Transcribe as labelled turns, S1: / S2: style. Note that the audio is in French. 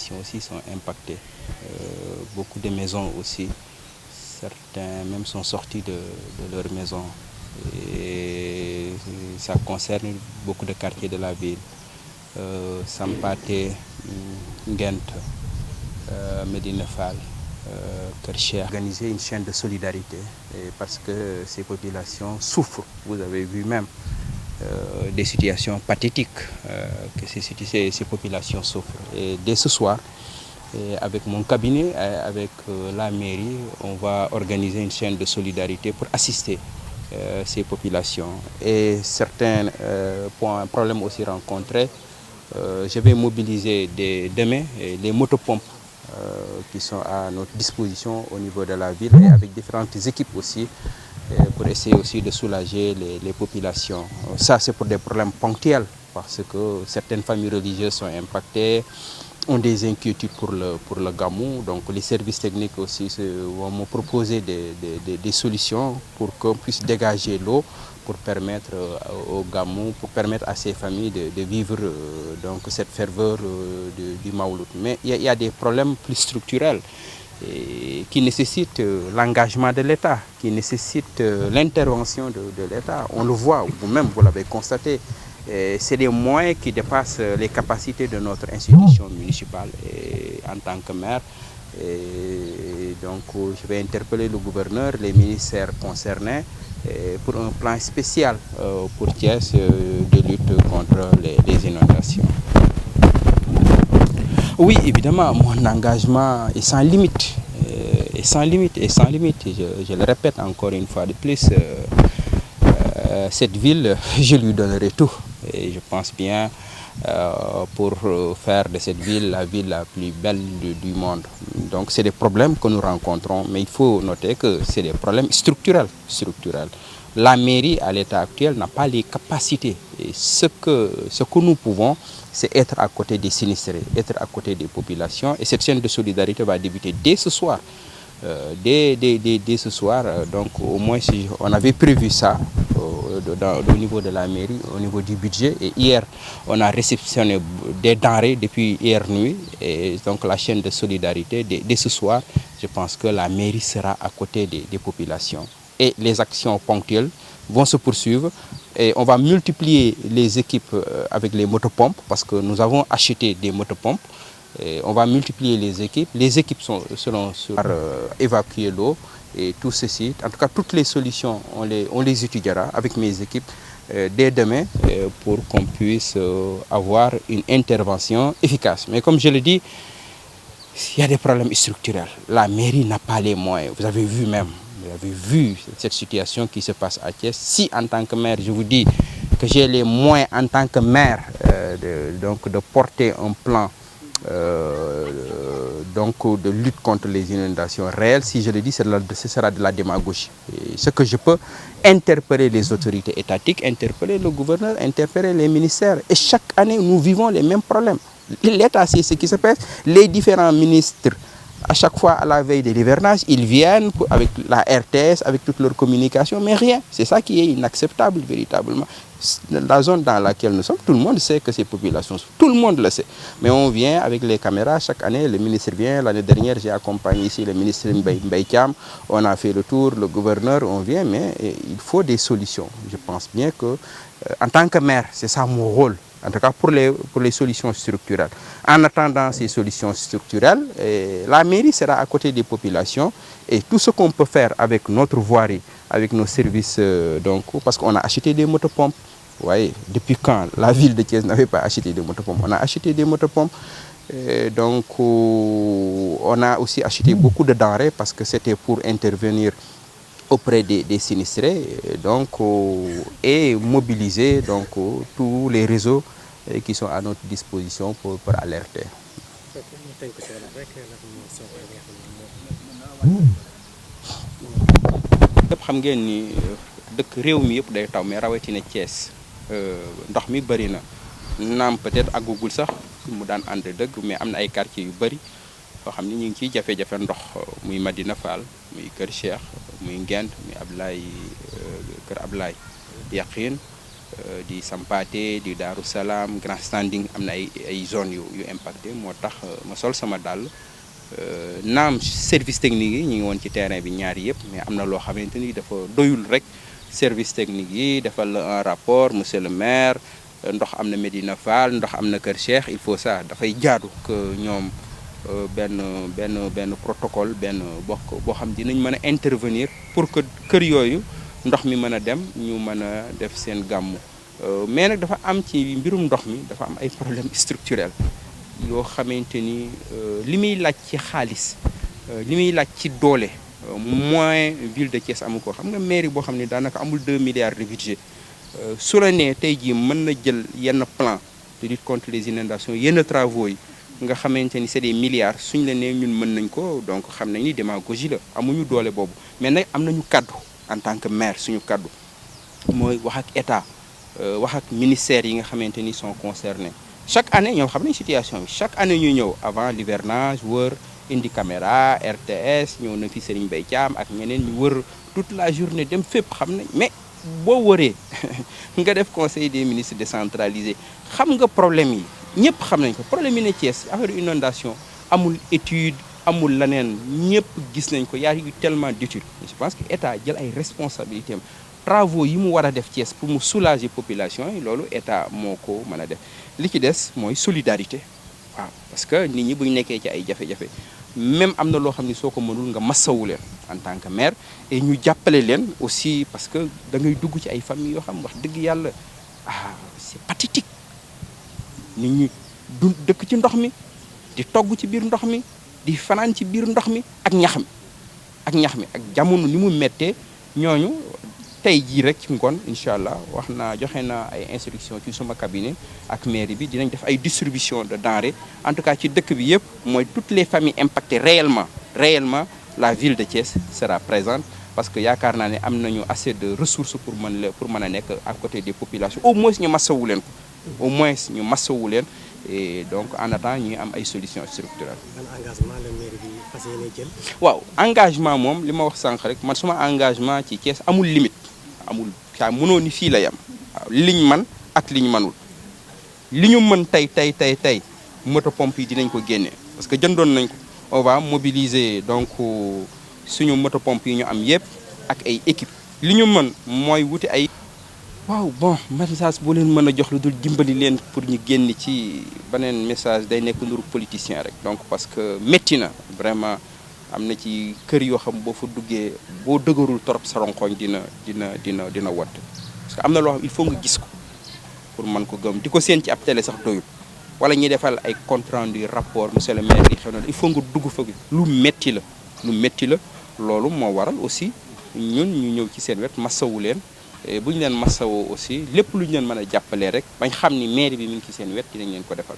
S1: populations aussi sont impactées. Beaucoup de maisons aussi, certains même sont sortis de leur maison. Et ça concerne beaucoup de quartiers de la ville. Sampaté, Ngent, Medina Fall, Kercher. Organiser une chaîne de solidarité parce que ces populations souffrent. Vous avez vu même des situations pathétiques que ces populations souffrent. Et dès ce soir, avec mon cabinet, avec la mairie, on va organiser une chaîne de solidarité pour assister ces populations. Et certains problèmes aussi rencontrés, je vais mobiliser demain les motopompes qui sont à notre disposition au niveau de la ville et avec différentes équipes aussi pour essayer aussi de soulager les populations. Ça, c'est pour des problèmes ponctuels parce que certaines familles religieuses sont impactées, ont des inquiétudes pour le Gamou. Donc les services techniques aussi vont me proposer des solutions pour qu'on puisse dégager l'eau pour permettre au Gamou, pour permettre à ces familles de vivre donc cette ferveur du Maouloud. Mais il y a des problèmes plus structurels qui nécessitent l'engagement de l'État, qui nécessitent l'intervention de l'État. On le voit, vous-même, vous l'avez constaté. C'est des moyens qui dépassent les capacités de notre institution municipale. Et en tant que maire, donc, je vais interpeller le gouverneur, les ministères concernés pour un plan spécial pour Thiès de lutte contre les inondations. Oui, évidemment, mon engagement est sans limite. Sans limite. Je le répète encore une fois de plus. Cette ville, je lui donnerai tout. Et je pense bien pour faire de cette ville la ville la plus belle du monde. Donc c'est des problèmes que nous rencontrons, mais il faut noter que c'est des problèmes structurels. La mairie, à l'état actuel, n'a pas les capacités. Et ce que nous pouvons, c'est être à côté des sinistrés, être à côté des populations. Et cette chaîne de solidarité va débuter dès ce soir. Dès ce soir, donc au moins si on avait prévu ça au niveau de la mairie, au niveau du budget. Et hier, on a réceptionné des denrées depuis hier nuit. Et donc la chaîne de solidarité, dès ce soir, je pense que la mairie sera à côté des populations. Et les actions ponctuelles vont se poursuivre. Et on va multiplier les équipes avec les motopompes parce que nous avons acheté des motopompes. Et on va multiplier les équipes. Les équipes seront évacuer l'eau et tout ceci. En tout cas, toutes les solutions, on les étudiera avec mes équipes dès demain pour qu'on puisse avoir une intervention efficace. Mais comme je le dis, il y a des problèmes structurels. La mairie n'a pas les moyens. Vous avez vu même. Vous avez vu cette situation qui se passe à Thiès. Si en tant que maire, je vous dis que j'ai les moyens en tant que maire de porter un plan donc de lutte contre les inondations réelles, si je le dis, ce sera de la démagogie. Et ce que je peux interpeller les autorités étatiques, interpeller le gouverneur, interpeller les ministères. Et chaque année, nous vivons les mêmes problèmes. L'État, c'est ce qui se passe. Les différents ministres, à chaque fois à la veille de l'hivernage, ils viennent avec la RTS, avec toute leur communication, mais rien. C'est ça qui est inacceptable véritablement. La zone dans laquelle nous sommes, tout le monde sait que ces populations, tout le monde le sait. Mais on vient avec les caméras, chaque année, le ministre vient. L'année dernière, j'ai accompagné ici le ministre Mbaye Thiam. On a fait le tour, le gouverneur, on vient, mais il faut des solutions. Je pense bien que, en tant que maire, c'est ça mon rôle. En tout cas, pour les solutions structurelles. En attendant ces solutions structurelles, la mairie sera à côté des populations et tout ce qu'on peut faire avec notre voirie, avec nos services, donc, parce qu'on a acheté des motopompes. Vous voyez, depuis quand la ville de Thiès n'avait pas acheté des motopompes? On a acheté des motopompes. Donc, on a aussi acheté beaucoup de denrées parce que c'était pour intervenir auprès des sinistrés donc, et mobiliser donc, tous les réseaux qui sont à notre disposition pour alerter. ñëpp xam ngeen ni dëkk réew mi yëpp day taw mais rawatina Thiès ndox mi bëri na naam peut-être àggugul sax mu daan ànd dëgg mais am na ay quartiers yu bëri yoo xam ni ñu ngi ciy jafe-jafe ndox muy Madina Fall muy Kër Cheikh muy Ngent muy Ablaye Kër Ablaye Yaqin di Sampaate di Daaru Salaam Grand Standing am na ay zones yu impacté moo tax ma sol sama dàll naam service technique yi ñu ngi woon ci terrain bi ñaari yëpp mais am na loo xamante ni dafa doyul rek service technique yi defal la un rapport monsieur le maire ndox am na Médina Fall ndox am na Kër Cheikh il faut ça dafay jaadu que ñoom benn protocole benn boo xam dinañ mën a intervenir pour que kër yooyu ndox mi mën a dem ñu mën a def seen gàmmu mais nag dafa am ci mbirum ndox mi dafa am ay problème structurel yoo xamante ni li muy laaj ci xaalis li muy laaj ci doole moins ville de Thiès amu ko xam nga mairie boo xam ne daanaka amul 2 milliards de budget su la nee tey jii mën na jël yenn plan de lutte contre les inondations yenn travaux yi nga xamante ni c'est des milliards suñ la nee ñun mën nañ ko donc xam nañ ni démagogie la amuñu doole boobu mais nag am nañu kaddu en tant que maire suñu kaddu mooy wax ak état wax ak ministères yi nga xamante ni sont concernés chaque année ñoom xam nañ situation bi chaque année ñu ñëw avant l'hivernage wër indi caméra RTS ñëw na fi Serigne Mbaye Thiam ak ñeneen ñu wër toute la journée dem fépp xam nañ mais boo wëree nga def conseil des ministres décentralisé xam nga problème yi ñëpp xam nañ ko problème yi ne Thiès affaire inondation amul étude amul leneen ñëpp gis nañ ko y a eu tellement d'études je pense que état jël ay responsabilités am travaux yi mu war a def Thiès pour mu soulager population yi loolu état moo ko mën a def li ci des mooy solidarité waaw parce que nit ñi bu ñu nekkee ci ay jafe-jafe même am na loo xam ne soo ko mënul nga massawu leen en tant que maire et ñu jàppale leen aussi parce que da ngay dugg ci ay famille yoo xam wax dëgg yàlla c'est pathétique nit ñi du dëkk ci ndox mi di togg ci biir ndox mi di fanaan ci biir ndox mi ak ñax mi ak jamono ni mu méttee ñooñu tey jii rek ci ngoon incha allah joxe naa ay instructions ci suma cabinet ak mairie bi dinañ def ay distribution de denrées en tout cas ci dëkk bi yëpp mooy toutes les familles impactées réellement la ville de Thiès sera présente parce que yaakaar naa ne am nañu assez de ressources pour mën a nekk à côté des populations au moins ñu massawu leen ko et donc en attendant ñuy am ay solutions structurelles.
S2: ban engagement la mairie bi fas yéene jël.
S1: waaw engagement moom li ma wax sànq rek man suma engagement ci Thiès amul limite. amul saa mënoo ni fii la yam waaw liñ man ak liñ manul li ñu mën tey moto pompe yi dinañ ko génne parce que jëndoon nañ ko on va mobiliser donc suñu moto pompe yi ñu am yëpp ak ay équipe li ñu mën mooy wuti ay waaw bon message boo leen mën a jox lu dul dimbali leen pour ñu génn ci beneen message day nekk nuru politicien rek donc parce que métti na vraiment am na ci kër yoo xam boo fa duggee boo dëgërul torop sa ronkoñ dina watt parce que am na loo xam il faut nga gis ko pour mën ko gëm di ko seen ci ab télé sax doyul wala ñuy defal ay compte rendu rapport monsieur le maire yi xew na il faut nga dugg fa lu métti la loolu moo waral aussi ñun ñu ñëw ci seen wet massawu leen bu ñu leen massawoo aussi lépp lu ñu leen mën a jàppalee rek bañ xam ni maire bi mi ngi ci seen wet dinañ leen ko defal